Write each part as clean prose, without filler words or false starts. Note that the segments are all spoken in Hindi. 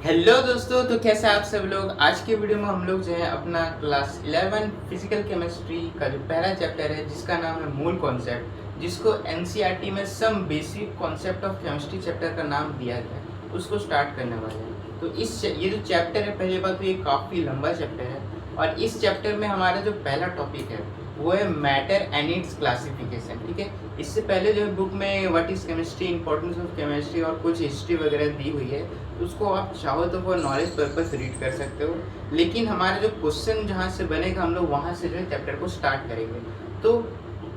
हेलो दोस्तों, तो कैसे आप सब लोग। आज के वीडियो में हम लोग जो है अपना क्लास 11 फिजिकल केमिस्ट्री का जो पहला चैप्टर है जिसका नाम है मूल कॉन्सेप्ट, जिसको एनसीईआरटी में some basic concept of chemistry chapter का नाम दिया गया है, उसको स्टार्ट करने वाले हैं। तो ये जो चैप्टर है, पहली बात तो ये काफ़ी लंबा चैप्टर है और इस चैप्टर में हमारा जो पहला टॉपिक है वो है मैटर एंड इट्स क्लासिफिकेशन। ठीक है, इससे पहले जो है बुक में what is chemistry, importance of chemistry और कुछ हिस्ट्री वगैरह दी हुई है, उसको आप चाहो तो फॉर नॉलेज पर्पस रीड कर सकते हो। लेकिन हमारा जो क्वेश्चन जहाँ से बनेगा हम लोग वहाँ से जो है चैप्टर को स्टार्ट करेंगे। तो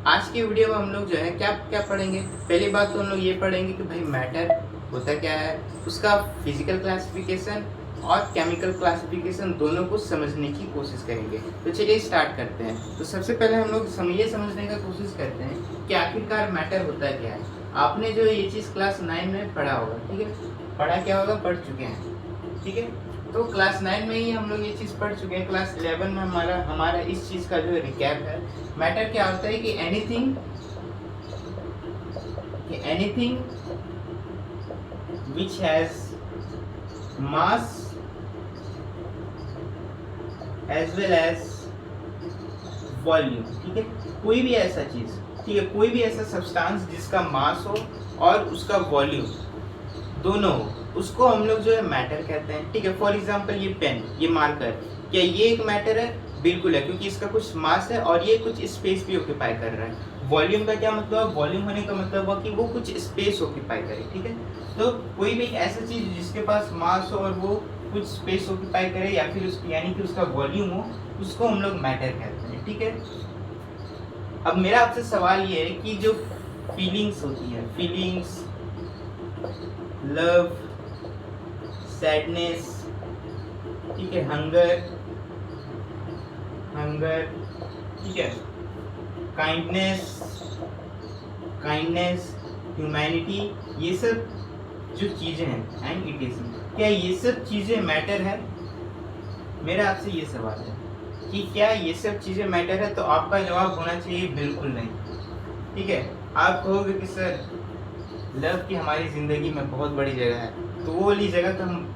आज की वीडियो में हम लोग जो है क्या क्या पढ़ेंगे। पहली बात तो हम लोग ये पढ़ेंगे कि भाई मैटर होता क्या है, उसका फिजिकल क्लासिफिकेशन और केमिकल क्लासिफिकेशन दोनों को समझने की कोशिश करेंगे। तो चलिए स्टार्ट करते हैं। तो सबसे पहले हम लोग ये समझने का कोशिश करते हैं कि आखिरकार मैटर होता क्या है। आपने जो ये चीज़ क्लास 9 में पढ़ा होगा, ठीक है, पढ़ा क्या होगा, पढ़ चुके हैं, ठीक है। तो क्लास 9 में ही हम लोग ये चीज़ पढ़ चुके हैं। क्लास 11 में हमारा इस चीज़ का जो रिकैप है। मैटर क्या होता है कि anything which has mass as well as volume. ठीक है, कोई भी ऐसा चीज़, ठीक है, कोई भी ऐसा सब्सटेंस जिसका मास हो और उसका वॉल्यूम दोनों हो, उसको हम लोग जो है मैटर कहते हैं। ठीक है, फॉर एग्जांपल ये पेन, ये मार्कर, क्या ये एक मैटर है? बिल्कुल है, क्योंकि इसका कुछ मास है और ये कुछ स्पेस भी ऑक्यूपाई कर रहा है। वॉल्यूम का क्या मतलब है? वॉल्यूम होने का मतलब हुआ कि वो कुछ स्पेस ऑक्यूपाई करे। ठीक है, तो कोई भी ऐसा चीज़ जिसके पास मास हो और वो कुछ स्पेस ऑक्यूपाई करे या फिर यानी कि उसका वॉल्यूम हो, उसको हम लोग मैटर कहते हैं। ठीक है, अब मेरा आपसे सवाल ये है कि जो फीलिंग्स होती है, फीलिंग्स, लव, सैडनेस, ठीक है, हंगर, ठीक है, काइंडनेस, ह्यूमैनिटी, ये सब जो चीज़ें हैं एंड इटिज्म, क्या ये सब चीज़ें मैटर है? मेरा आपसे ये सवाल है कि क्या ये सब चीज़ें मैटर है? तो आपका जवाब होना चाहिए बिल्कुल नहीं। ठीक है, आप कहोगे कि सर लव की हमारी ज़िंदगी में बहुत बड़ी जगह है, तो वो वाली जगह तो हम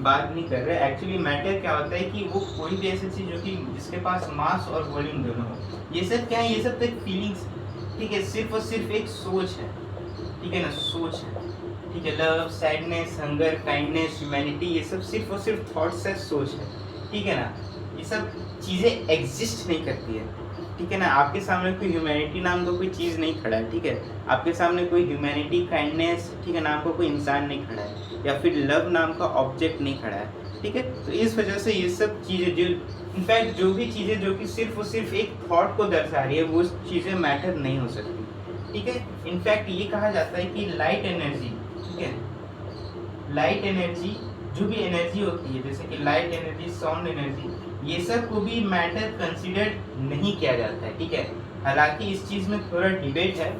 बात नहीं कर रहे। एक्चुअली मैटर क्या होता है कि वो कोई भी ऐसी चीज़ जो कि जिसके पास मास और वॉल्यूम दोनों हो। ये सब क्या है? ये सब तो एक फीलिंग्स, ठीक है, सिर्फ और सिर्फ एक सोच है, ठीक है ना, सोच है। ठीक है, love, sadness, hunger, kindness, humanity, ये सब सिर्फ और सिर्फ थॉट्स है, सोच है। ठीक है ना, ये सब चीज़ें एग्जिस्ट नहीं करती है। ठीक है ना, आपके सामने कोई ह्यूमैनिटी नाम का कोई चीज़ नहीं खड़ा है। ठीक है, आपके सामने कोई ह्यूमैनिटी, काइंडनेस, ठीक है, नाम का कोई इंसान नहीं खड़ा है, या फिर लव नाम का ऑब्जेक्ट नहीं खड़ा है। ठीक है, तो इस वजह से ये सब चीज़ें जो इनफैक्ट जो भी चीज़ें जो कि सिर्फ और सिर्फ एक थॉट को दर्शा रही है, वो चीज़ें मैटर नहीं हो सकती। ठीक है, इनफैक्ट ये कहा जाता है कि लाइट एनर्जी, ठीक है, लाइट एनर्जी, जो भी एनर्जी होती है, जैसे कि लाइट एनर्जी, साउंड एनर्जी, ये सब को भी मैटर कंसीडर नहीं किया जाता है। ठीक है, हालांकि इस चीज़ में थोड़ा डिबेट है,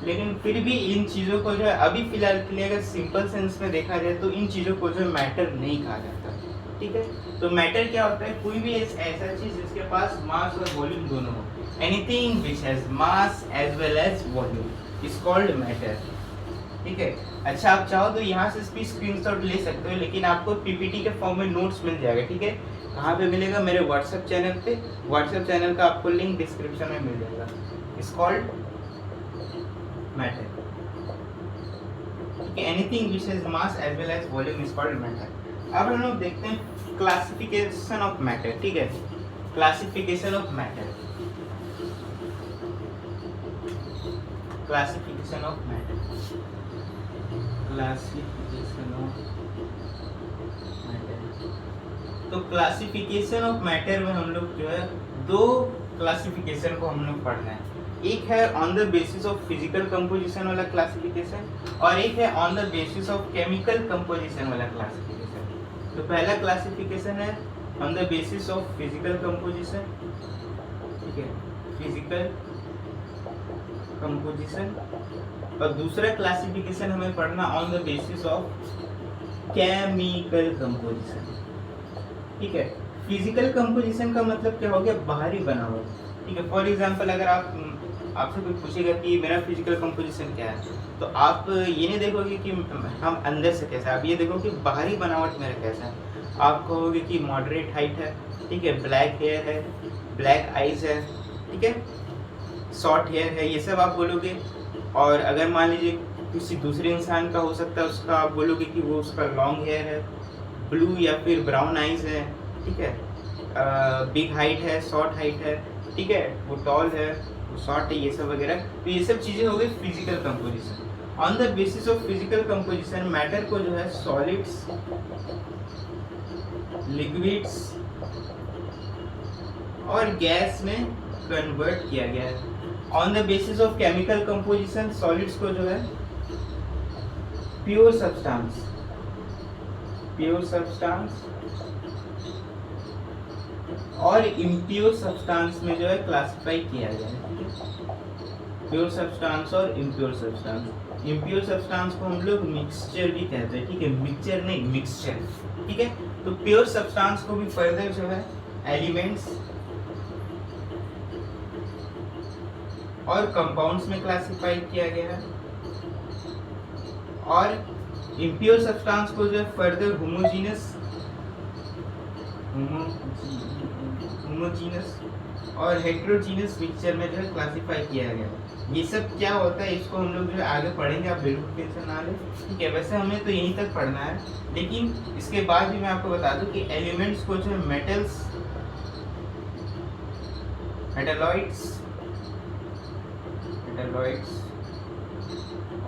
लेकिन फिर भी इन चीज़ों को जो है अभी फिलहाल के लिए अगर सिंपल सेंस में देखा जाए तो इन चीज़ों को जो मैटर नहीं कहा जाता। ठीक है, तो मैटर क्या होता है? कोई भी ऐसा चीज़ जिसके पास मास और वॉल्यूम दोनों हो। Anything which has mass as well as volume is called matter. ठीक है, अच्छा, आप चाहो तो यहाँ से भी स्क्रीनशॉट ले सकते हो, लेकिन आपको पीपीटी के फॉर्म में नोट्स मिल जाएगा। ठीक है, कहाँ पे मिलेगा? मेरे व्हाट्सएप चैनल पे। व्हाट्सएप चैनल का आपको लिंक डिस्क्रिप्शन में मिल जाएगा। It's called matter. ठीक है, anything which has mass as well as volume is called matter. अब हम लोग देखते हैं क्लासिफिकेशन ऑफ मैटर। ठीक है, classification of matter, classification of matter, classification of matter. तो क्लासिफिकेशन ऑफ मैटर में हम लोग जो है दो क्लासिफिकेशन को हम लोग पढ़ना है। एक है on the basis of physical composition वाला क्लासिफिकेशन, और एक है on the basis of chemical composition वाला क्लासिफिकेशन। तो पहला क्लासिफिकेशन है on the basis of physical composition, ठीक है, फिजिकल कंपोजिशन, और दूसरा क्लासिफिकेशन हमें पढ़ना on the basis of chemical composition. ठीक है, फिजिकल कंपोजिशन का मतलब क्या हो गया? बाहरी बनावट। ठीक है, फॉर एग्जांपल अगर आपसे कोई पूछेगा कि मेरा फिजिकल कंपोजिशन क्या है, तो आप ये नहीं देखोगे कि हम अंदर से कैसा है, आप ये देखो कि बाहरी बनावट मेरा कैसा है। आप कहोगे कि मॉडरेट हाइट है, ठीक है, ब्लैक हेयर है, ब्लैक आइज है, ठीक है, शॉर्ट हेयर है, ये सब आप बोलोगे। और अगर मान लीजिए किसी दूसरे इंसान का हो सकता है, उसका आप बोलोगे कि वो उसका लॉन्ग हेयर है, ब्लू या फिर ब्राउन आइज है, ठीक है, बिग हाइट है, शॉर्ट हाइट है, ठीक है, वो टॉल है, वो शॉर्ट है, ये सब वगैरह। तो ये सब चीज़ें हो गई physical composition. On the basis of physical composition matter को जो है सॉलिड्स, लिक्विड्स और गैस में कन्वर्ट किया गया है। On the basis of chemical composition solids को जो है प्योर सब्सटेंस और इम्प्योर सब्सटेंस में जो है क्लासिफाई किया गया है। प्योर सब्सटेंस और इम्प्योर सब्सटेंस। इम्प्योर सब्सटेंस को हम लोग मिक्सचर भी कहते हैं, ठीक है, मिक्सचर नहीं, मिक्सचर, ठीक है। तो प्योर सब्सटेंस को भी फर्दर जो है एलिमेंट्स और कंपाउंड्स में क्लासिफाई किया गया है, और इम्प्योर सब्सटेंस को जो है फर्दर होमोजीनस और हेट्रोजीनस मिक्सचर में जो है क्लासिफाई किया गया है। ये सब क्या होता है इसको हम लोग जो है आगे पढ़ेंगे, आप बिल्कुल टेंशन ना लें, ठीक है। वैसे हमें तो यहीं तक पढ़ना है, लेकिन इसके बाद भी मैं आपको बता दूं कि एलिमेंट्स को जो है मेटल्स, मेटालॉइड्स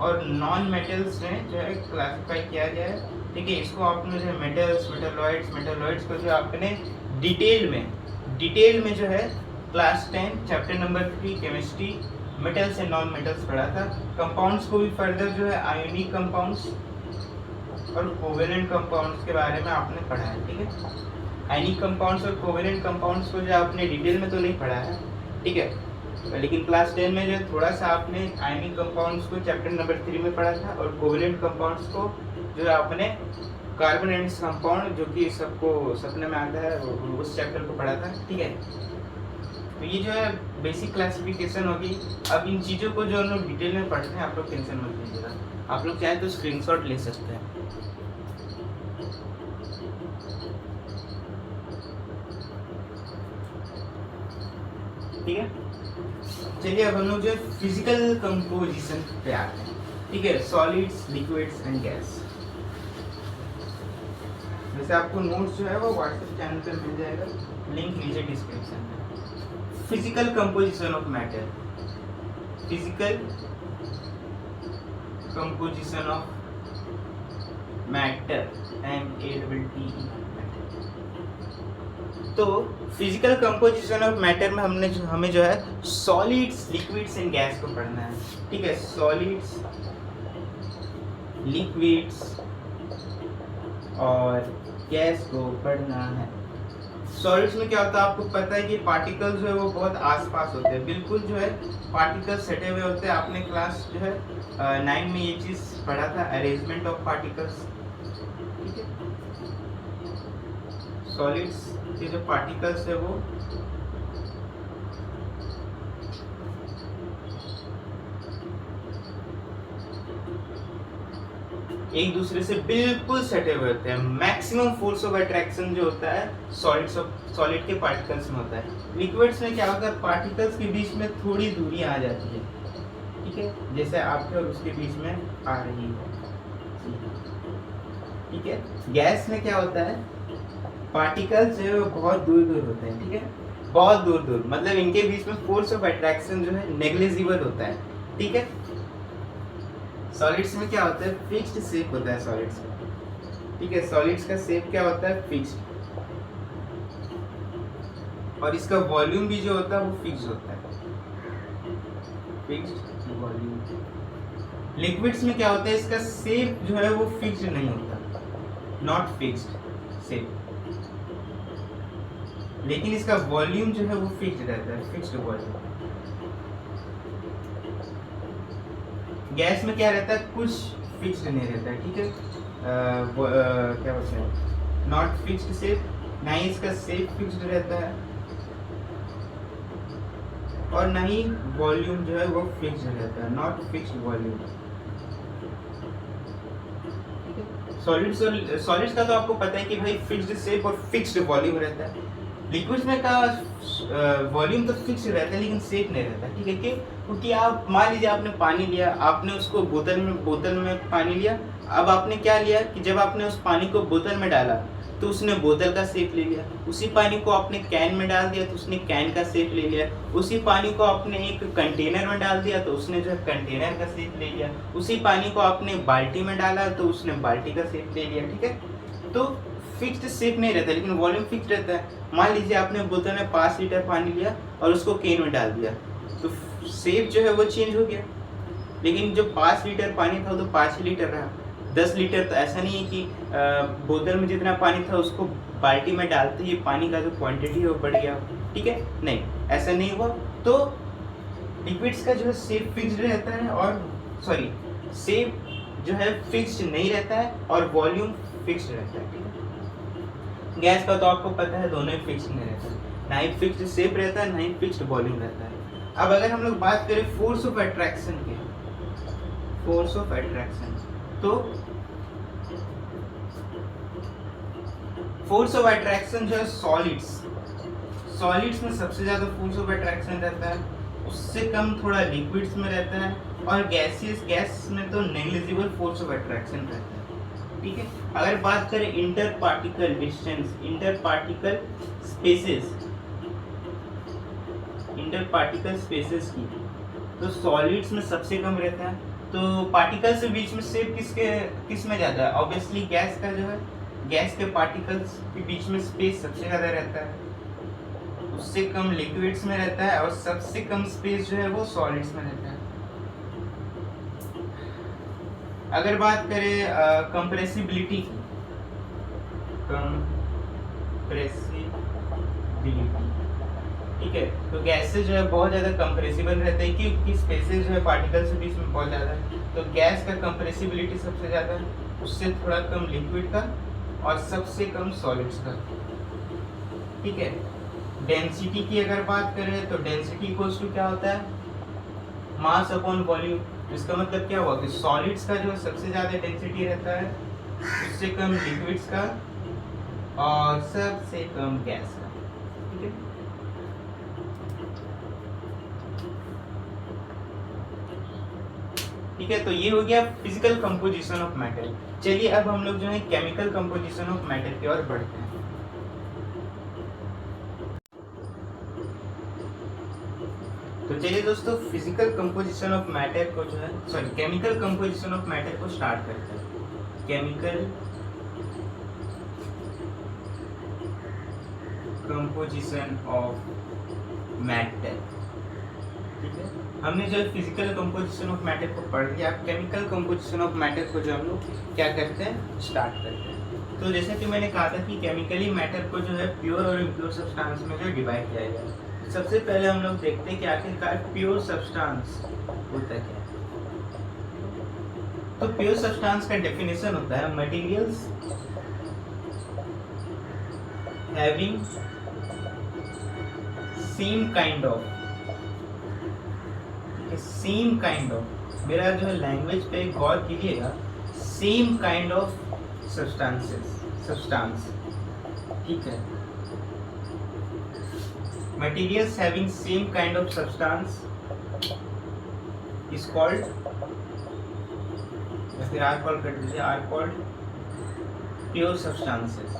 और नॉन मेटल्स में जो है क्लासिफाई किया गया है, ठीक है। इसको आपने जो है मेटल्स, मेटालॉइड्स को जो आपने डिटेल में जो है class 10 chapter number 3 chemistry metals and non metals पढ़ा था। कंपाउंड्स को भी फर्दर जो है आयोनिक कंपाउंड्स और कोवेलेंट कंपाउंड्स के बारे में आपने पढ़ा है, ठीक है। आयोनिक कंपाउंड्स और कोवेलेंट कंपाउंड्स को जो आपने डिटेल में तो नहीं पढ़ा है, ठीक है, लेकिन क्लास 10 में जो है थोड़ा सा आपने आयनिक कंपाउंड्स को चैप्टर नंबर 3 में पढ़ा था, और कोवेलेंट कंपाउंड्स को जो है आपने कार्बन एंड कंपाउंड जो कि सबको सपने में आता है उस चैप्टर को पढ़ा था, ठीक है। तो ये जो है बेसिक क्लासिफिकेशन होगी। अब इन चीज़ों को जो हम लोग डिटेल में पढ़ते हैं, आप लोग टेंशन मत लीजिएगा, आप लोग चाहे तो स्क्रीनशॉट ले सकते हैं। ठीक है, चलिए अब हम लोग जो फिजिकल कंपोजिशन पे आते हैं, ठीक है। Solids, liquids and gas. वैसे आपको नोट्स जो है वो व्हाट्सएप चैनल पे मिल जाएगा, लिंक नीचे डिस्क्रिप्शन में। Physical composition of matter, physical composition of matter, MATTE। तो फिजिकल कंपोजिशन ऑफ मैटर में हमें जो है सॉलिड्स, लिक्विड्स एंड गैस को पढ़ना है, ठीक है। सॉलिड्स, लिक्विड्स और गैस को पढ़ना है। सॉलिड्स में क्या होता है, आपको पता है कि पार्टिकल्स जो है वो बहुत आसपास होते हैं, बिल्कुल जो है पार्टिकल्स सटे हुए होते हैं। आपने क्लास जो है 9 में ये चीज़ पढ़ा था, अरेंजमेंट ऑफ पार्टिकल्स, ठीक है। सॉलिड्स के जो पार्टिकल्स है वो एक दूसरे से बिल्कुल सटे हुए होते हैं। मैक्सिमम फोर्स ऑफ अट्रैक्शन जो होता है सॉलिड के पार्टिकल्स में होता है। लिक्विड्स में क्या होता है, पार्टिकल्स के बीच में थोड़ी दूरी आ जाती है, ठीक है, जैसे आपके और उसके बीच में आ रही है, ठीक है। गैस में क्या होता है, पार्टिकल्स जो है वो बहुत दूर दूर होते हैं, ठीक है, बहुत दूर दूर, मतलब इनके बीच में फोर्स ऑफ अट्रैक्शन जो है नेग्लिजिबल होता है, ठीक है। सॉलिड्स में क्या होता है, फिक्स्ड शेप होता है सॉलिड्स का, ठीक है। सॉलिड्स का शेप क्या होता है, फिक्स्ड, और इसका वॉल्यूम भी जो होता है वो फिक्स्ड होता है, फिक्स्ड वॉल्यूम। लिक्विड्स में क्या होता है, इसका शेप जो है वो फिक्स्ड नहीं होता, नॉट फिक्स्ड शेप, लेकिन इसका वॉल्यूम जो है वो फिक्स्ड रहता है, फिक्स्ड वॉल्यूम। गैस में क्या रहता है, कुछ फिक्स्ड नहीं रहता है, ठीक है। क्या बोलते हैं, नॉट फिक्स्ड शेप, ना ही इसका शेप फिक्स्ड रहता है, और ना ही वॉल्यूम जो है वो फिक्स्ड रहता है, नॉट फिक्स्ड वॉल्यूम। सॉलिड्स का तो आपको पता है कि भाई फिक्स्ड शेप और फिक्स्ड वॉल्यूम रहता है। लिक्विड्स में का वॉल्यूम तो फिक्स रहता है लेकिन शेप नहीं रहता, ठीक है। क्योंकि आप मान लीजिए आपने पानी लिया, आपने उसको बोतल में पानी लिया। अब आपने क्या लिया कि जब आपने उस पानी को बोतल में डाला तो उसने बोतल का शेप ले लिया। उसी पानी को आपने कैन में डाल दिया तो उसने कैन का शेप ले लिया। उसी पानी को आपने एक कंटेनर में डाल दिया तो उसने जो है कंटेनर का शेप ले लिया। उसी पानी को आपने बाल्टी में डाला तो उसने बाल्टी का शेप ले लिया, ठीक है। तो फिक्स्ड शेप नहीं रहता लेकिन वॉल्यूम फिक्स रहता है। मान लीजिए आपने बोतल में 5 लीटर पानी लिया और उसको कैन में डाल दिया तो शेप जो है वो चेंज हो गया, लेकिन जो 5 लीटर पानी था वो तो 5 लीटर रहा। 10 लीटर तो ऐसा नहीं है कि बोतल में जितना पानी था उसको बाल्टी में डालते ही पानी का जो क्वांटिटी है वो बढ़ गया, ठीक है। नहीं, ऐसा नहीं हुआ। तो लिक्विड्स का जो है शेप फिक्स्ड रहता है और शेप जो है फिक्स्ड नहीं रहता है और वॉल्यूम फिक्स्ड रहता है, ठीक है। गैस का तो आपको पता है दोनों ही फिक्स्ड नहीं रहता, ना ही फिक्स्ड शेप रहता है ना ही फिक्स्ड वॉल्यूम रहता है। अब अगर हम लोग बात करें फोर्स ऑफ अट्रैक्शन की, फोर्स ऑफ अट्रैक्शन, तो फोर्स ऑफ अट्रैक्शन जो है सॉलिड्स में सबसे ज्यादा फोर्स ऑफ अट्रैक्शन रहता है, उससे कम थोड़ा लिक्विड्स में रहता है और गैस में तो नेग्लिजिबल फोर्स ऑफ अट्रैक्शन रहता है, ठीक है। अगर बात करें inter particle distance, inter particle spaces की, तो सॉलिड्स में सबसे कम रहता है। तो पार्टिकल्स के बीच में शेप किस में ज्यादा है? ऑब्वियसली गैस का जो है, गैस के पार्टिकल्स के बीच में स्पेस सबसे ज्यादा रहता है, उससे कम लिक्विड्स में रहता है और सबसे कम स्पेस जो है वो सॉलिड्स में रहता है। अगर बात करें कंप्रेसिबिलिटी की, ठीक है, तो गैसेस जो है बहुत ज़्यादा कंप्रेसिबल रहते हैं क्योंकि स्पेसेस जो है पार्टिकल्स के बीच में बहुत ज़्यादा है। तो गैस का कंप्रेसिबिलिटी सबसे ज़्यादा है, उससे थोड़ा कम लिक्विड का और सबसे कम सॉलिड्स का, ठीक है। डेंसिटी की अगर बात करें तो डेंसिटी इक्वल्स टू क्या होता है? Mass upon volume. इसका मतलब क्या हुआ कि सॉलिड्स का जो सबसे ज़्यादा डेंसिटी रहता है, उससे कम लिक्विड्स का और सबसे कम गैस का, ठीक है। ठीक है, तो ये हो गया फिजिकल कंपोजिशन ऑफ मैटर। चलिए अब हम लोग जो है केमिकल कंपोजिशन ऑफ मैटर की ओर बढ़ते हैं। तो चलिए दोस्तों, फिजिकल कंपोजिशन ऑफ मैटर को जो है केमिकल कंपोजिशन ऑफ मैटर को स्टार्ट करते हैं। केमिकल कंपोजिशन ऑफ मैटर, ठीक है। हमने जो फिजिकल कंपोजिशन ऑफ मैटर को पढ़ लिया, अब केमिकल कंपोजिशन ऑफ मैटर को जो हम लोग क्या करते हैं, स्टार्ट करते हैं। तो जैसे कि मैंने कहा था कि केमिकली मैटर को जो है प्योर और इम्प्योर सब्सटेंस में जो डिवाइड किया गया। सबसे पहले हम लोग देखते हैं कि आखिरकार प्योर सब्सटेंस होता क्या है। तो प्योर सब्सटेंस का डेफिनेशन होता है materials having same kind of, मेरा जो है लैंग्वेज पे गौर कीजिएगा, सेम काइंड ऑफ सब्सटेंस, ठीक है। Materials having same kind of substance is called, या फिर are called कर दीजिए, are called pure substances,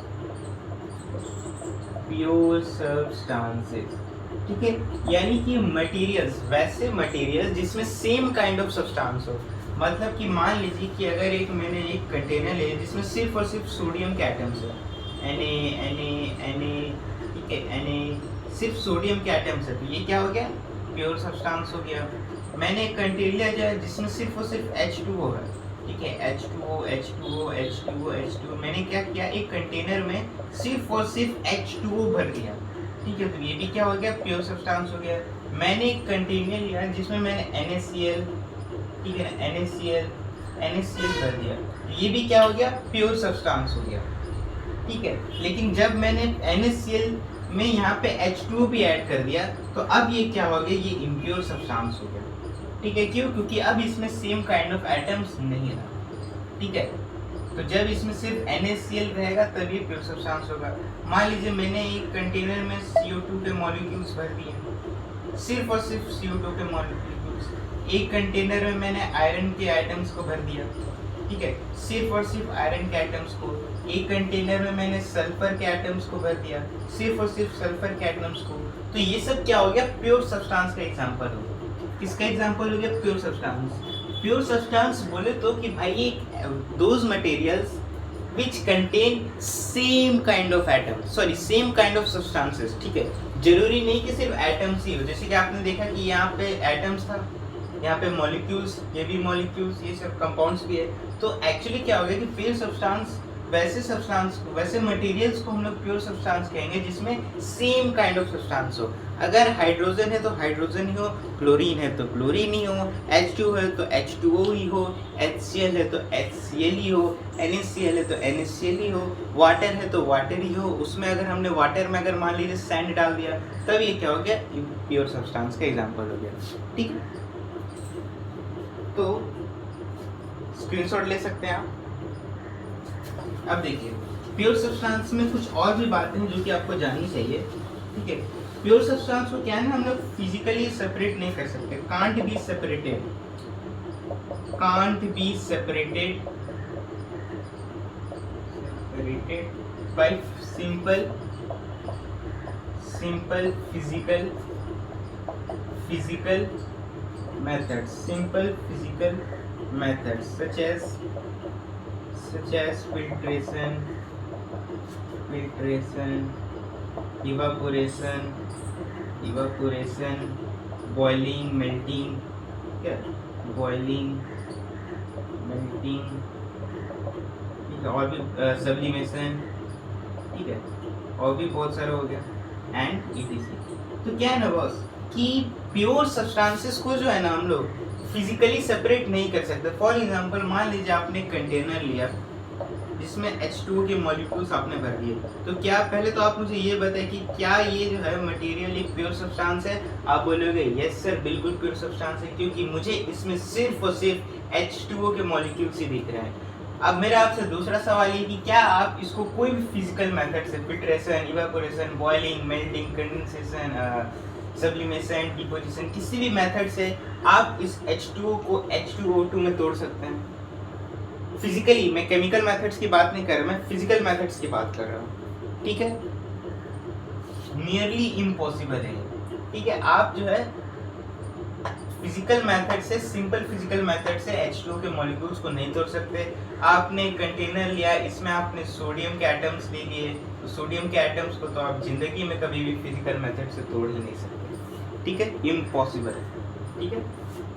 ठीक है। यानी कि मटेरियल्स, वैसे मटेरियल जिसमें सेम काइंड ऑफ सब्सटेंस हो। मतलब कि मान लीजिए कि अगर मैंने एक कंटेनर लिया जिसमें सिर्फ और सिर्फ सोडियम के एटम्स है, Na, ठीक है, Na सिर्फ सोडियम के एटम्स है, तो ये क्या हो गया, प्योर सब्सटेंस हो गया। मैंने एक कंटेनर लिया जाए जिसमें सिर्फ और सिर्फ H2O है, ठीक है, H2O, मैंने क्या किया, एक कंटेनर में सिर्फ और सिर्फ H2O भर दिया, ठीक है, तो ये भी क्या हो गया, प्योर सब्सटेंस हो गया। मैंने एक कंटेनर लिया जिसमें मैंने NaCl, ठीक है, NaCl भर दिया, तो ये भी क्या हो गया, प्योर सब्सटेंस हो गया, ठीक है। लेकिन जब मैंने NaCl मैं यहाँ पे H2O भी ऐड कर दिया, तो अब ये क्या हो गया, ये इम्प्योर सब्सटेंस हो गया। ठीक है, क्यों? क्योंकि अब इसमें सेम काइंड ऑफ एटम्स नहीं रहा। ठीक है, तो जब इसमें सिर्फ NaCl रहेगा तब ये प्योर सब्सटेंस होगा। मान लीजिए मैंने एक कंटेनर में CO2 के मॉलिक्यूल्स भर दिए, सिर्फ और सिर्फ CO2 के मॉलिक्यूल्स। एक कंटेनर में मैंने आयरन के आइटम्स को भर दिया, ठीक है, सिर्फ और सिर्फ आयरन के आइटम्स को। एक कंटेनर में मैंने सल्फर के आइटम्स को भर दिया, सिर्फ और सिर्फ सल्फर के आइटम्स को। तो ये सब क्या हो गया, प्योर सब्सटेंस का एग्जांपल हो गया। किसका एग्जांपल हो गया, प्योर सब्सटेंस। प्योर सब्सटेंस बोले तो कि भाई those materials which contain same kind of atom, sorry same kind of substances। ठीक है, जरूरी नहीं कि सिर्फ एटम्स ही हो। जैसे कि आपने देखा कि यहाँ पे एटम्स था, यहाँ पे मॉलिक्यूल्स, ये भी मॉलिक्यूल्स, ये सब कंपाउंड्स भी है। तो एक्चुअली क्या हो गया कि प्योर सब्सटेंस वैसे मटेरियल्स को हम लोग प्योर सब्सटेंस कहेंगे जिसमें सेम काइंड ऑफ सब्सटेंस हो। अगर हाइड्रोजन है तो हाइड्रोजन ही हो, क्लोरीन है तो क्लोरीन ही हो, H2 है तो H2O ही हो, HCl है तो HCl ही हो, NaCl है तो NaCl ही हो, वाटर है तो वाटर ही हो। उसमें अगर हमने वाटर में अगर मान लीजिए सैंड डाल दिया, तब ये क्या हो गया, प्योर सब्सटेंस का एग्जांपल हो गया। ठीक है, तो स्क्रीनशॉट ले सकते हैं आप। अब देखिए, प्योर सब्सटेंस में कुछ और भी बातें हैं जो कि आपको जाननी चाहिए। ठीक है, प्योर सब्सटेंस को क्या है ना, हम लोग फिजिकली सेपरेट नहीं कर सकते, can't be separated by simple physical methods such as filtration, evaporation, boiling, melting, क्या boiling, melting, ठीक है, और भी sublimation, ठीक है, और भी बहुत सारा हो गया, एंड etc। तो क्या है ना बॉस कि प्योर सब्सटेंसेस को जो है ना हम लोग फिजिकली सेपरेट नहीं कर सकते। फॉर एग्जांपल, मान लीजिए आपने कंटेनर लिया जिसमें H2O के मॉलिक्यूल्स आपने भर दिए, तो क्या पहले तो आप मुझे ये बताएं कि क्या ये जो है मटेरियल एक प्योर सब्सटेंस है? आप बोलोगे यस सर, बिल्कुल प्योर सब्सटेंस है, क्योंकि मुझे इसमें सिर्फ और सिर्फ H2O के मॉलिक्यूल्स ही दिख रहे हैं। अब मेरा आपसे दूसरा सवाल ये कि क्या आप इसको कोई भी फिजिकल मेथड से, filtration, evaporation, boiling, melting, condensation, sublimation, deposition, किसी भी मेथड से आप इस H2O को H2O2 में तोड़ सकते हैं फिजिकली। मैं केमिकल मेथड्स की बात नहीं कर रहा, मैं फिजिकल मेथड्स की बात कर रहा हूँ। ठीक है, नियरली इम्पॉसिबल है। ठीक है, आप जो है फिजिकल मेथड से, सिंपल फिजिकल मेथड से H2O के मॉलिक्यूल्स को नहीं तोड़ सकते। आपने कंटेनर लिया, इसमें आपने सोडियम के एटम्स ले लिए, तो सोडियम के एटम्स को तो आप जिंदगी में कभी भी फिजिकल मेथड से तोड़ ही नहीं सकते। ठीक है, इम्पॉसिबल है। ठीक है,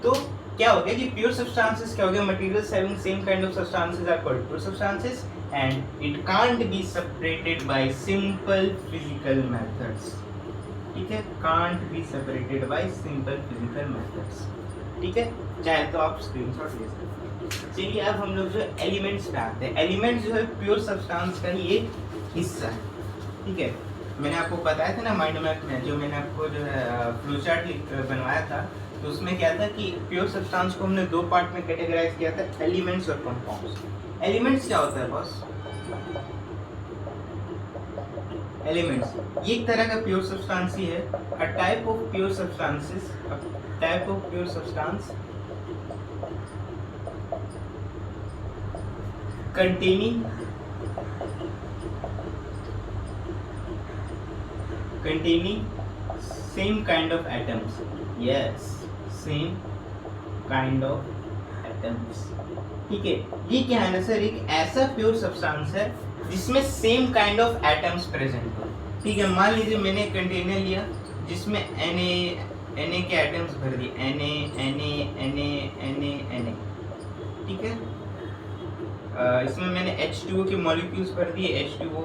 तो क्या हो गया कि प्योर सब्सटेंसेस क्या हो गया, materials having same kind of substances are called pure substances and it can't be separated by simple physical methods. ठीक है, can't be separated by simple physical methods. ठीक है, चाहे तो आप स्क्रीनशॉट ले सकते हैं। चलिए अब हम लोग जो एलिमेंट्स पे आते हैं। एलिमेंट्स जो है प्योर सब्सटेंस का ही एक हिस्सा है। ठीक है, मैंने आपको बताया था ना माइंड मैप में, जो मैंने आपको जो है फ्लो चार्ट बनवाया था, तो उसमें क्या था कि प्योर सब्सटेंस को हमने दो पार्ट में कैटेगराइज किया था, एलिमेंट्स और कंपाउंड्स। एलिमेंट्स क्या होता है बॉस? एलिमेंट्स ये एक तरह का प्योर सब्सटेंस ही है, a type of pure substances, containing same kind of atoms, yes, same kind of atoms। ठीक है, ये क्या है ना सर, एक ऐसा प्योर सब्सटेंस है जिसमें same kind of atoms present हो। ठीक है, मान लीजिए मैंने कंटेनर लिया जिसमें Na के एटम्स भर दिए, Na। ठीक है, इसमें मैंने H2O के मॉलिक्यूल्स भर दिए, H2O।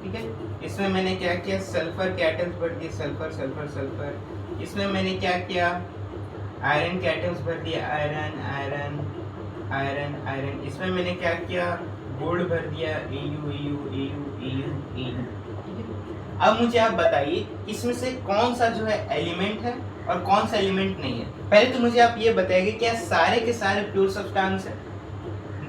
ठीक है, इसमें मैंने क्या किया, सल्फर के एटम्स भर दिए, सल्फर। इसमें मैंने क्या किया, आयरन के एटम्स भर दिए, आयरन। आयरन आयरन, इसमें मैंने क्या किया, गोल्ड भर दिया, AU AU AU AU AU। अब मुझे आप बताइए इसमें से कौन सा जो है एलिमेंट है और कौन सा एलिमेंट नहीं है। पहले तो मुझे आप ये बताइए क्या सारे के सारे प्योर सब्सटेंस है?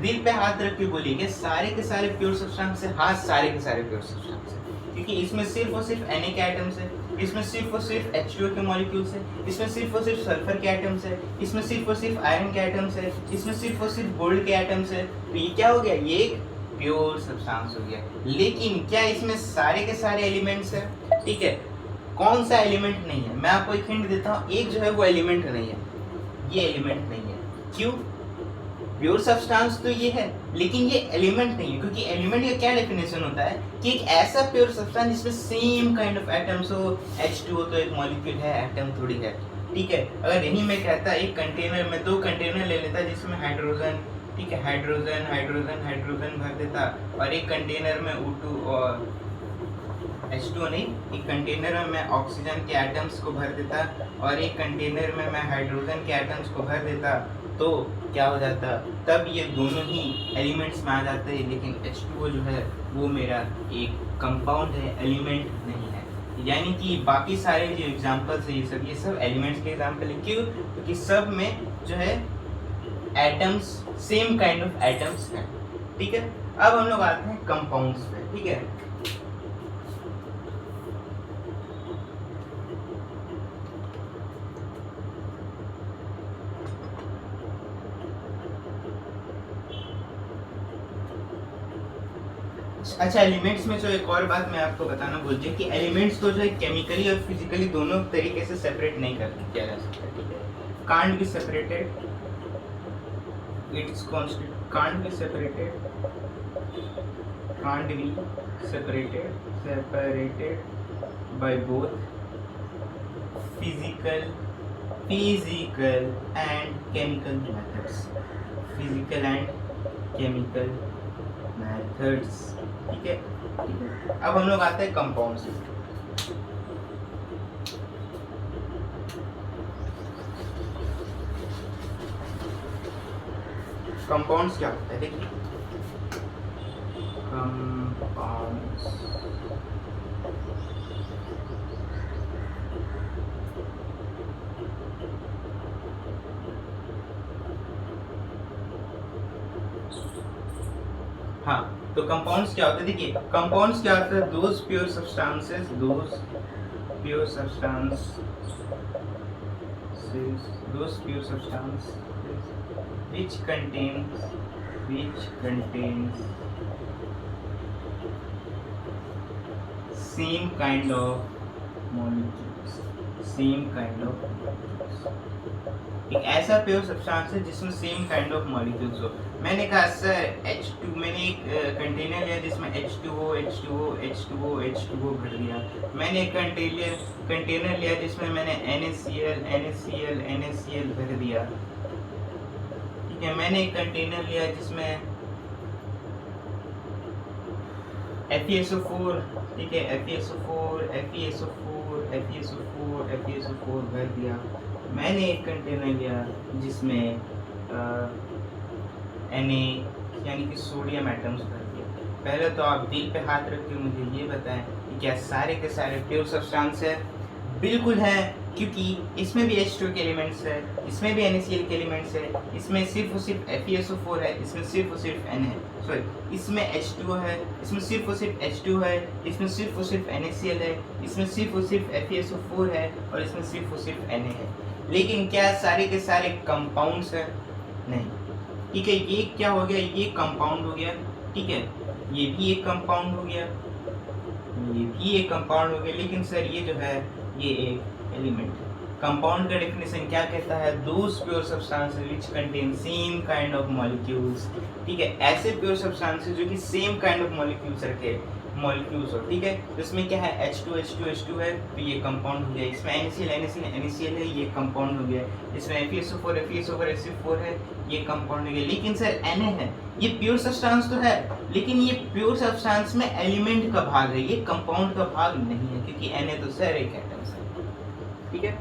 दिल पे हाथ रख के बोलिए कि सारे के सारे प्योर सब्सटेंस है? हाँ, सारे के सारे प्योर सब्सटेंस है, क्योंकि इसमें सिर्फ और सिर्फ Na के एटम्स है, इसमें सिर्फ और सिर्फ H2O के मॉलिक्यूल्स है, इसमें सिर्फ और सिर्फ सल्फर के एटम्स है, इसमें सिर्फ और सिर्फ आयरन के एटम्स है, इसमें सिर्फ और सिर्फ गोल्ड के एटम्स है। तो ये क्या हो गया, ये एक प्योर सब्सटेंस हो गया। लेकिन क्या इसमें सारे के सारे एलिमेंट्स है? ठीक है, कौन सा एलिमेंट नहीं है? मैं आपको एक हिंट देता हूँ, एक जो है वो एलिमेंट नहीं है, ये एलिमेंट नहीं है। क्यों? प्योर सब्सटेंस तो ये है लेकिन ये एलिमेंट नहीं है, क्योंकि एलिमेंट का क्या डेफिनेशन होता है कि एक ऐसा प्योर सब्सटेंस जिसमें सेम काइंड ऑफ एटम्स हो। H2O तो एक मॉलिक्यूल है, एटम थोड़ी है। ठीक है, अगर यही मैं कहता एक कंटेनर में 2 कंटेनर ले लेता जिसमें हाइड्रोजन, ठीक है, हाइड्रोजन हाइड्रोजन हाइड्रोजन भर देता, और एक कंटेनर में O2 और H2O नहीं, एक कंटेनर में मैं ऑक्सीजन के एटम्स को भर देता और एक कंटेनर में मैं हाइड्रोजन के एटम्स को भर देता, तो क्या हो जाता, तब ये दोनों ही एलिमेंट्स में आ जाते हैं। लेकिन H2O जो है वो मेरा एक कंपाउंड है, एलिमेंट नहीं है। यानी कि बाकी सारे जो एग्जांपल्स है ये सब एलिमेंट्स के एग्जांपल है। क्यों? क्योंकि सब में जो है atoms same kind of atoms हैं। ठीक है, अब हम लोग आते हैं कंपाउंड्स पे। ठीक है, अच्छा, एलिमेंट्स में जो एक और बात मैं आपको बताना भूल गया कि एलिमेंट्स को जो है केमिकली और फिजिकली दोनों तरीके से सेपरेट नहीं किया जा सकता। ठीक है, can't be separated, it's can't be separated by both physical and chemical methods, physical and chemical methods. ठीक है, अब हम लोग आते हैं कंपाउंड्स। कंपाउंड्स क्या होता है? देखिए, कंपाउंड्स हाँ, तो कंपाउंड्स क्या होते हैं? देखिए, कंपाउंड्स क्या होता है? Those pure substances which contains same kind of molecules, एक ऐसा प्योर सब्सटेंस है जिसमें सेम काइंड ऑफ मॉलिक्यूल्स हो। मैंने कहा सर H2, मैंने एक कंटेनर लिया जिसमें H2O भर दिया। मैंने एक कंटेनर लिया जिसमें मैंने NaCl भर दिया। ठीक है, मैंने एक कंटेनर लिया जिसमें FeSO4, ठीक है, FeSO4 भर दिया। मैंने एक कंटेनर लिया जिसमें Na यानी कि सोडियम एटम्स भर दिया। पहले तो आप दिल पे हाथ रख के मुझे ये बताएं कि क्या सारे के सारे प्योर सब्सटेंस है? बिल्कुल है, क्योंकि इसमें भी H2O के एलिमेंट्स है, इसमें भी NaCl के एलिमेंट्स है, इसमें सिर्फ और सिर्फ FeSO4 है, इसमें सिर्फ और सिर्फ इसमें H2O है, इसमें सिर्फ और सिर्फ H2 है, इसमें सिर्फ और सिर्फ NaCl है, इसमें सिर्फ और सिर्फ FeSO4 है, और इसमें सिर्फ और सिर्फ Na है। लेकिन क्या सारे के सारे कंपाउंड्स है? नहीं। ठीक है, ये क्या हो गया? ये कंपाउंड हो गया। ठीक है, ये भी एक कंपाउंड हो गया, ये भी एक कंपाउंड हो गया। लेकिन सर ये जो है ये एक एलिमेंट है। कंपाउंड का डेफिनेशन क्या कहता है? Those pure substances which contain same kind of molecules. ठीक है, ऐसे प्योर सब्सटेंसेस जो कि सेम काइंड ऑफ मॉलिक्यूल्स रखे मॉलिक्यूल्स हो। ठीक है, तो इसमें क्या है? H2 है, तो ये कंपाउंड हो गया। इसमें NaCl है, ये कंपाउंड हो गया। इसमें FeSO4 है, ये कंपाउंड हो गया। लेकिन सर Na है, ये प्योर सब्सटेंस तो है, लेकिन ये प्योर सब्सटेंस में एलिमेंट का भाग है, ये कंपाउंड का भाग नहीं है, क्योंकि Na तो सर एक एटम्स है। ठीक है,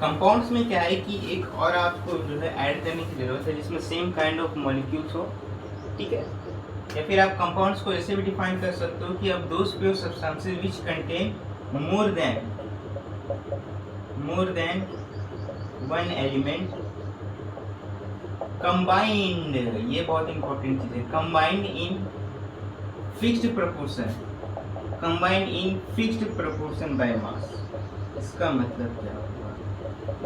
कंपाउंड्स में क्या है कि एक और आपको जो है ऐड करने की जरूरत है जिसमें सेम काइंड ऑफ मॉलिक्यूल्स हो, ठीक है। या फिर आप कंपाउंड्स को ऐसे भी डिफाइन कर सकते हो कि अब those pure substances which contain more than one element combined, ये बहुत इंपॉर्टेंट चीज है, combined in fixed proportion by mass. इसका मतलब क्या हुआ?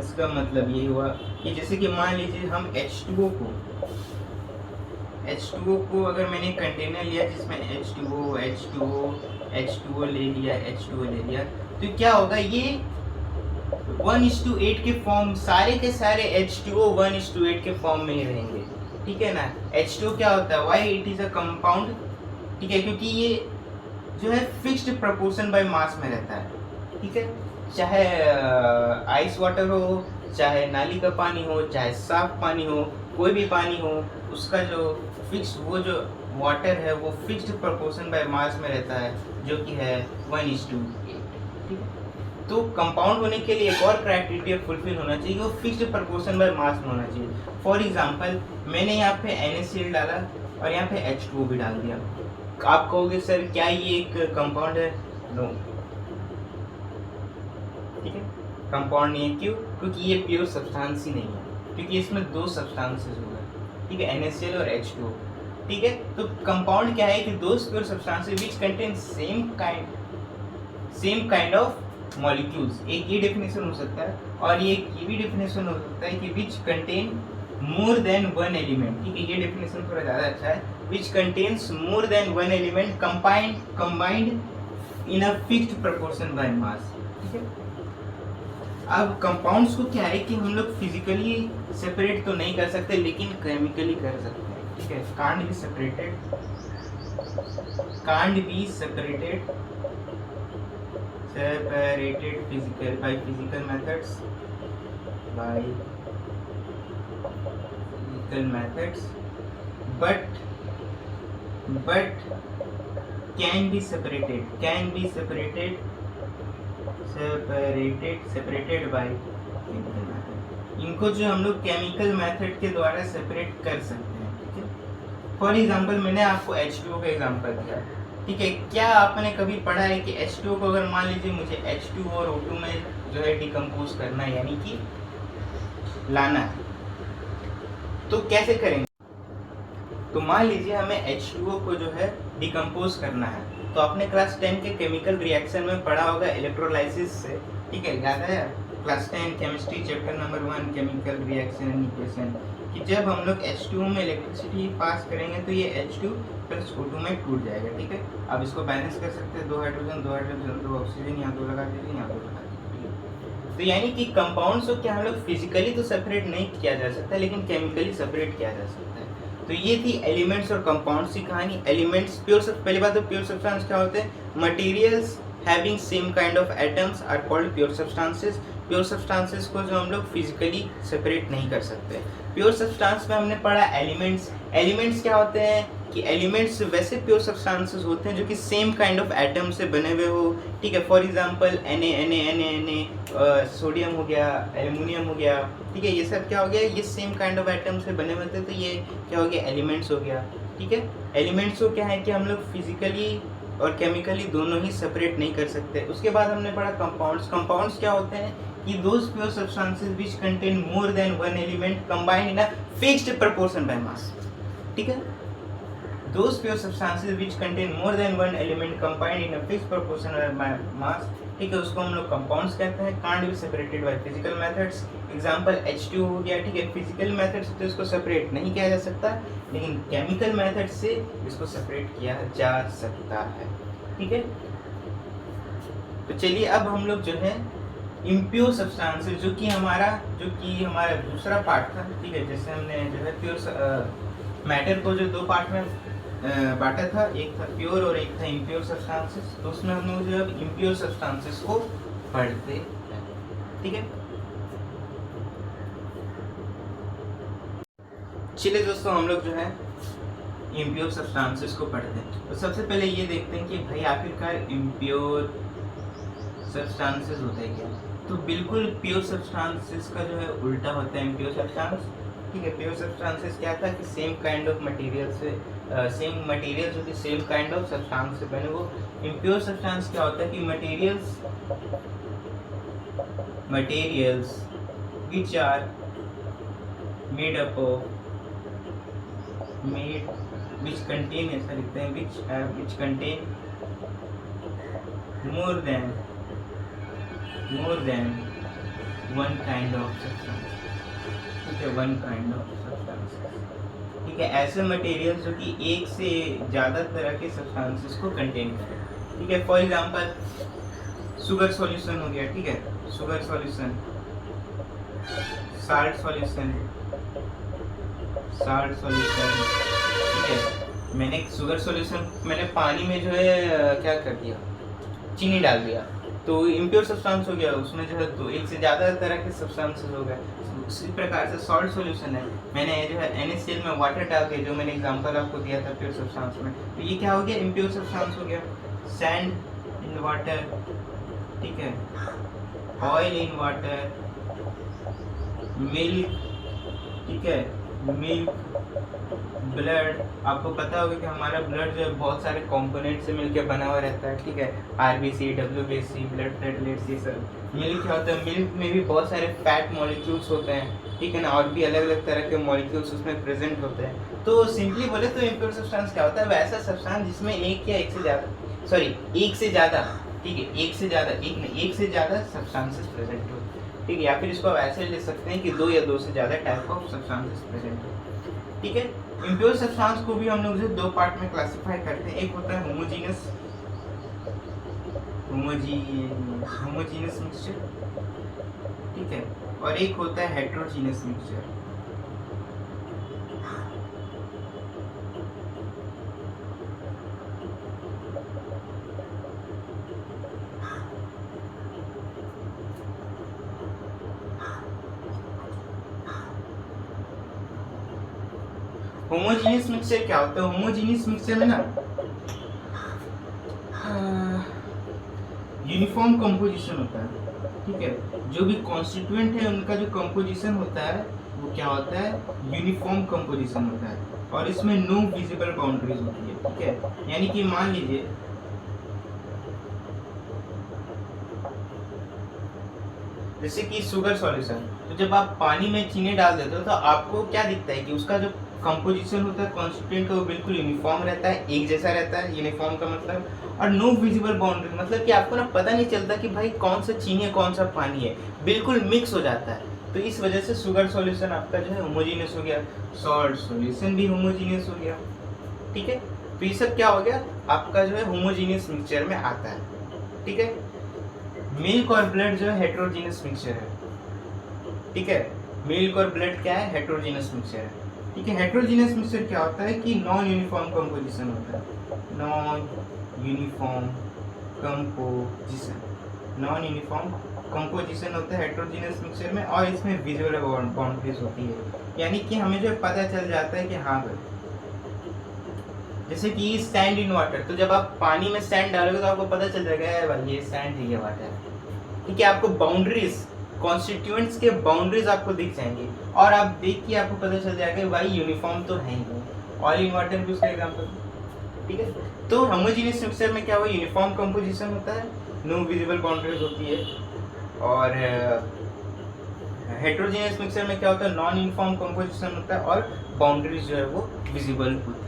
इसका मतलब ये हुआ कि जैसे कि मान लीजिए हम H2O को अगर मैंने कंटेनर लिया जिसमें H2O ले लिया तो क्या होगा, ये 1:8 के फॉर्म, सारे के सारे H2O 1:8 के फॉर्म में ही रहेंगे, ठीक है ना। H2O क्या होता है, why it is a compound, ठीक है, क्योंकि ये जो है फिक्स्ड प्रोपोर्शन बाय मास में रहता है, ठीक है। चाहे आइस वाटर हो, चाहे नाली का पानी हो, चाहे साफ पानी हो, कोई भी पानी हो, उसका जो फिक्स वो जो वाटर है वो फिक्स्ड प्रोपोर्शन बाय मास में रहता है, जो कि है 1:8, ठीक है। तो कंपाउंड होने के लिए एक और क्राइटेरिया फुलफिल होना चाहिए, वो फिक्स्ड प्रोपोर्शन बाय मास में होना चाहिए। फॉर एग्जांपल मैंने यहाँ पे NaCl डाला और यहाँ पे H2O भी डाल दिया, आप कहोगे सर क्या ये एक कंपाउंड है? नो, ठीक है, कंपाउंड नहीं है। क्यों? क्योंकि ये प्योर सब्सटेंस ही नहीं है, क्योंकि इसमें दो सब्सटेंसेस हो गए, ठीक है, NaCl और H2O, ठीक है। तो कंपाउंड क्या है कि those pure substances which contain same kind of molecules. एक ये डेफिनेशन हो सकता है और ये भी डेफिनेशन हो सकता है कि which contain more than one element, ठीक है, ये डेफिनेशन थोड़ा ज़्यादा अच्छा है, which contains more than one element combined in a fixed proportion by mass, ठीक है। अब कंपाउंड्स को क्या है कि हम लोग फिजिकली सेपरेट तो नहीं कर सकते लेकिन केमिकली कर सकते हैं, ठीक है। Can't be separated by physical methods, but can be separated by chemical method। इनको जो हम लोग केमिकल मेथड के द्वारा सेपरेट कर सकते हैं, ठीक है। फॉर एग्जांपल मैंने आपको H2O का एग्जांपल दिया, ठीक है। क्या आपने कभी पढ़ा है कि H2O को अगर मान लीजिए मुझे H2O और O2 में जो है डिकम्पोज करना है, यानी कि लाना है, तो कैसे करेंगे? तो मान लीजिए हमें H2O को जो है डिकम्पोज करना है, तो आपने क्लास 10 के केमिकल रिएक्शन में पढ़ा होगा इलेक्ट्रोलाइसिस से, ठीक है, याद है class 10 chemistry chapter number 1 chemical reaction and equation, कि जब हम लोग H2O में इलेक्ट्रिसिटी पास करेंगे तो ये H2 प्लस O2 में टूट जाएगा, ठीक है। अब इसको बैलेंस कर सकते हैं, दो हाइड्रोजन दो ऑक्सीजन, यहाँ दो लगा दीजिए, यहाँ दो लगा दीजिए। तो यानी कि कंपाउंड्स को क्या हम लोग फिजिकली तो सेपरेट नहीं किया जा सकता लेकिन केमिकली सेपरेट किया जा सकता है। तो ये थी एलिमेंट्स और कंपाउंड्स की कहानी। एलिमेंट्स पहली बात तो प्योर सब्सटेंस क्या होते हैं? Materials having same kind of atoms are called pure substances. Pure substances को जो हम लोग फिजिकली सेपरेट नहीं कर सकते। प्योर सब्सटेंस में हमने पढ़ा एलिमेंट्स। एलिमेंट्स क्या होते हैं कि एलिमेंट्स वैसे प्योर सब्सटेंसेस होते हैं जो कि सेम काइंड ऑफ एटम से बने हुए हो, ठीक है। फॉर एग्जांपल Na सोडियम हो गया, एल्युमिनियम हो गया, ठीक है, ये सब क्या हो गया, ये सेम काइंड ऑफ एटम से बने हुए थे, तो ये क्या हो गया, एलिमेंट्स हो गया, ठीक है। एलिमेंट्स को क्या है कि हम लोग फिजिकली और केमिकली दोनों ही सेपरेट नहीं कर सकते। उसके बाद हमने पढ़ा कंपाउंड्स। कंपाउंड्स क्या होते हैं कि those pure substances which contain more than one element combined in a fixed proportion by mass, ठीक है। Those pure substances which contain more than one element combined in a fixed proportion by mass, ठीक है, उसको हम लोग कंपाउंड्स कहते हैं। can't be separated by physical methods। Example H2 हो गया, ठीक है। फिजिकल मेथड से तो इसको सेपरेट नहीं किया जा सकता लेकिन केमिकल मेथड से इसको सेपरेट किया जा सकता है, ठीक है। तो चलिए अब हम लोग जो है इम्प्योर सब्सटेंसेस जो कि हमारा दूसरा पार्ट था, ठीक है। जैसे हमने जो है प्योर मैटर को जो दो पार्ट में बांटा था, एक था प्योर और एक था इम्प्योर सब्सटेंसेस, तो उसमें हम लोग जो है इम्प्योर सब्सटेंसेस को पढ़ते हैं, ठीक है। चलिए दोस्तों हम लोग जो है इम्प्योर सब्सटेंसेस को पढ़ते हैं। तो सबसे पहले ये देखते हैं कि भाई आखिरकार इम्प्योर सब्सटेंसेस होता है क्या। तो बिल्कुल प्योर सब्सटेंसेस का जो है उल्टा होता है इम्प्योर सब्सटेंस। ठीक है, प्योर सब्सटेंसेस क्या था कि सेम काइंड ऑफ मटेरियल से सेम मटेरियल्स होती सेम काइंड ऑफ सब्सटेंस से बने। वो इम्प्योर सब्सटेंस क्या होता है कि materials which are made up of which contain, ऐसा लिखते हैं, which contain more than one kind of substance। ठीक है, one kind of substance। ठीक है, ऐसे मटेरियल्स जो कि एक से ज़्यादा तरह के सब्सटेंसेस को कंटेन करें। ठीक है, फॉर एग्जांपल शुगर सॉल्यूशन हो गया। ठीक है, शुगर सॉल्यूशन, साल्ट सॉल्यूशन। ठीक है, मैंने शुगर सॉल्यूशन मैंने पानी में जो है क्या कर दिया, चीनी डाल दिया, तो इम्प्योर सब्सटेंस हो गया, उसमें जो है तो एक से ज़्यादा तरह के सब्सटेंसेस हो गए। उसी प्रकार से सॉल्ट सॉल्यूशन है, मैंने जो है NaCl में वाटर डाल के, जो मैंने एग्जांपल आपको दिया था प्योर सब्सटेंस में, तो ये क्या हो गया, इम्प्योर सब्सटेंस हो गया। सैंड इन वाटर, ठीक है, ऑयल इन वाटर, मिल्क, ठीक है, मिल्क, ब्लड। आपको पता होगा कि हमारा ब्लड जो है बहुत सारे कंपोनेंट से मिलकर बना हुआ रहता है। ठीक है, RBC, WBC, ब्लड प्लेटलेट्स, ये सब। मिल्क क्या होता है, मिल्क में भी बहुत सारे फैट मॉलिक्यूल्स होते हैं। ठीक है ना, और भी अलग अलग तरह के मॉलिक्यूल्स उसमें प्रेजेंट होते हैं। तो सिंपली बोले तो इम्प्योर सब्सटेंस क्या होता है, वैसा सब्सटेंस जिसमें एक से ज़्यादा ठीक है, एक से ज़्यादा सब्सटेंसेस प्रेजेंट हो। ठीक है, या फिर इसको ऐसे ले सकते हैं कि दो या दो से ज़्यादा टाइप ऑफ सब्सटेंसेस प्रेजेंट हो। ठीक है, इम्प्योर सब्सटेंस को भी हम लोग जो दो पार्ट में क्लासिफाई करते हैं, एक होता है होमोजीनियस मिक्सचर, ठीक है, और एक होता है हेट्रोजीनियस मिक्सचर। होमोजीनियस मिक्सचर क्या होता है, होमोजीनियस मिक्सचर में ना यूनिफॉर्म कंपोजिशन होता है। ठीक है, जो भी कॉन्स्टिट्यूएंट है उनका जो कंपोजिशन होता है वो क्या होता है, यूनिफॉर्म कंपोजिशन होता है, और इसमें नो विजिबल बाउंड्रीज होती है। ठीक है, यानी कि मान लीजिए जैसे कि शुगर सॉल्यूशन, तो जब आप पानी में चीनी डाल देते हो तो आपको क्या दिखता है कि उसका जो कंपोजिशन होता है कॉन्स्टिट्यूएंट का वो बिल्कुल यूनिफॉर्म रहता है, एक जैसा रहता है। यूनिफॉर्म का मतलब, और नो विजिबल बाउंड्री मतलब कि आपको ना पता नहीं चलता कि भाई कौन सा चीनी है कौन सा पानी है, बिल्कुल मिक्स हो जाता है। तो इस वजह से शुगर सॉल्यूशन आपका जो है होमोजीनियस हो गया, सॉल्ट सॉल्यूशन भी होमोजीनियस हो गया। ठीक है, तो ये सब क्या हो गया, आपका जो है होमोजीनियस मिक्सचर में आता है। ठीक है, मिल्क और ब्लड जो है हेट्रोजीनियस मिक्सचर है। ठीक है, मिल्क और ब्लड क्या है, हेट्रोजीनियस मिक्सचर है। ठीक है, हेट्रोजीनियस मिक्सचर क्या होता है कि नॉन यूनिफॉर्म कंपोजिशन होता है, नॉन यूनिफॉर्म कंपोजिशन होता है हेट्रोजीनियस मिक्सचर में, और इसमें विजुअल बाउंड्रीज होती है, यानी कि हमें जो पता चल जाता है कि हाँ भाई, जैसे कि सैंड इन वाटर, तो जब आप पानी में सैंड डालोगे तो आपको पता चल जाएगा भाई ये सैंड है, ये वाटर है। ठीक है, आपको बाउंड्रीज, कॉन्स्टिट्यूएंट्स के बाउंड्रीज आपको दिख जाएंगी, और आप देख के आपको पता चल जाएगा भाई यूनिफॉर्म तो है ही। ऑयल इन वाटर भी उसका एग्जांपल। ठीक है, तो होमोजीनियस मिक्सचर में क्या हुआ, यूनिफॉर्म कंपोजिशन होता है, नो विजिबल बाउंड्रीज होती है, और हेट्रोजीनियस मिक्सचर में क्या होता है, नॉन यूनिफॉर्म कंपोजिशन होता है, और बाउंड्रीज जो है वो विजिबल होती है।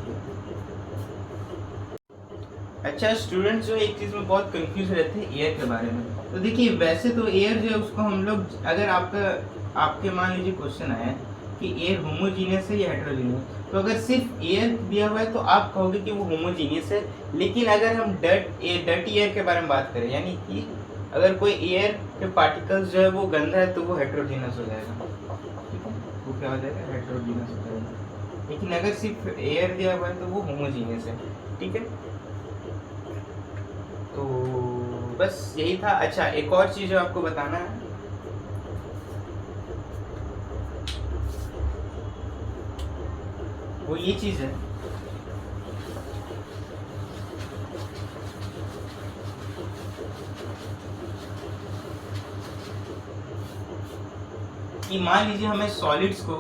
अच्छा, स्टूडेंट्स जो एक चीज़ में बहुत कंफ्यूज रहते हैं एयर के बारे में। तो देखिए, वैसे तो एयर जो है उसको हम लोग, अगर आपके मान लीजिए क्वेश्चन आया कि एयर होमोजीनियस है या हेट्रोजीनियस, तो अगर सिर्फ एयर दिया हुआ है तो आप कहोगे कि वो होमोजीनियस है। लेकिन अगर हम डर्टी एयर के बारे में बात करें, यानी कि अगर कोई एयर के पार्टिकल्स जो है वो गंदा है, तो वो हेट्रोजीनियस हो जाएगा। ठीक है, वो क्या हो जाएगा, हेट्रोजीनियस हो जाएगा। लेकिन अगर सिर्फ एयर दिया हुआ है तो वो होमोजीनियस है। ठीक है, तो बस यही था। अच्छा, एक और चीज़ जो आपको बताना है, वो ये चीज़ है कि मान लीजिए हमें सॉलिड्स को,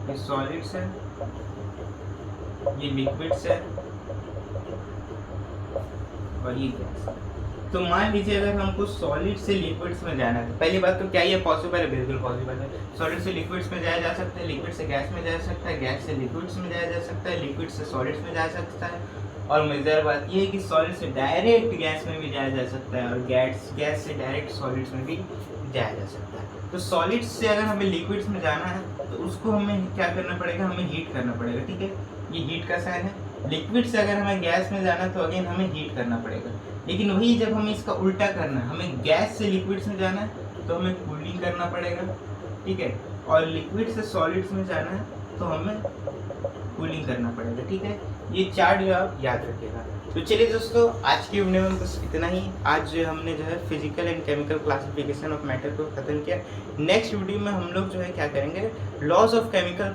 ये सॉलिड्स है, ये लिक्विड्स है और ये गैस। तो मान लीजिए अगर हमको सॉलिड से लिक्विड्स में जाना है, तो पहली बात तो क्या ये पॉसिबल है? बिल्कुल पॉसिबल है। सॉलिड से लिक्विड्स में जाया जा सकता है, लिक्विड से गैस में जा सकता है, गैस से लिक्विड्स में जाया जा सकता है, लिक्विड से सॉलिड्स में जा सकता है, और मजेदार बात ये है कि सॉलिड से डायरेक्ट गैस में भी जाया जा सकता है, और गैस से डायरेक्ट सॉलिड्स में भी जाया जा सकता है। तो सॉलिड्स से अगर हमें लिक्विड्स में जाना है तो उसको हमें क्या करना पड़ेगा? हमें हीट करना पड़ेगा, ठीक है, ये हीट का साइन है। लिक्विड से अगर हमें गैस में जाना है तो अगेन हमें हीट करना पड़ेगा। लेकिन वही जब हमें इसका उल्टा करना है, हमें गैस से लिक्विड्स में जाना है तो हमें कूलिंग करना पड़ेगा, ठीक है, और लिक्विड से सॉलिड्स में जाना है तो हमें कूलिंग करना पड़ेगा, ठीक है। ये चार्ट जो आप याद रखिएगा। तो चलिए दोस्तों, आज की वीडियो में बस इतना ही। आज जो हमने जो है physical and chemical classification of matter को खत्म किया। नेक्स्ट वीडियो में हम लोग जो है क्या करेंगे, लॉज ऑफ केमिकल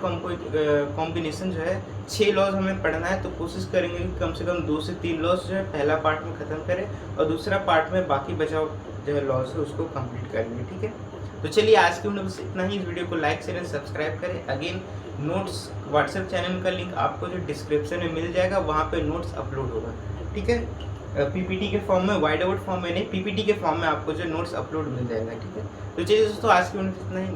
कॉम्बिनेशन जो है 6 लॉज हमें पढ़ना है। तो कोशिश करेंगे कि कम से कम 2 से 3 लॉज जो है पहला पार्ट में ख़त्म करें, और दूसरा पार्ट में बाकी बचाव जो है लॉज है उसको कंप्लीट करेंगे, ठीक है। तो चलिए आज की वीडियो बस इतना ही। इस वीडियो को लाइक शेयर एंड सब्सक्राइब करें। अगेन नोट्स व्हाट्सएप चैनल का लिंक आपको जो डिस्क्रिप्शन में मिल जाएगा, वहाँ पे नोट्स अपलोड होगा, ठीक है। पीपीटी के फॉर्म में, वाइड आउट फॉर्म में नहीं, पीपीटी के फॉर्म में आपको जो नोट्स अपलोड मिल जाएगा, ठीक है। तो चलिए दोस्तों, आज की वीडियो इतना ही।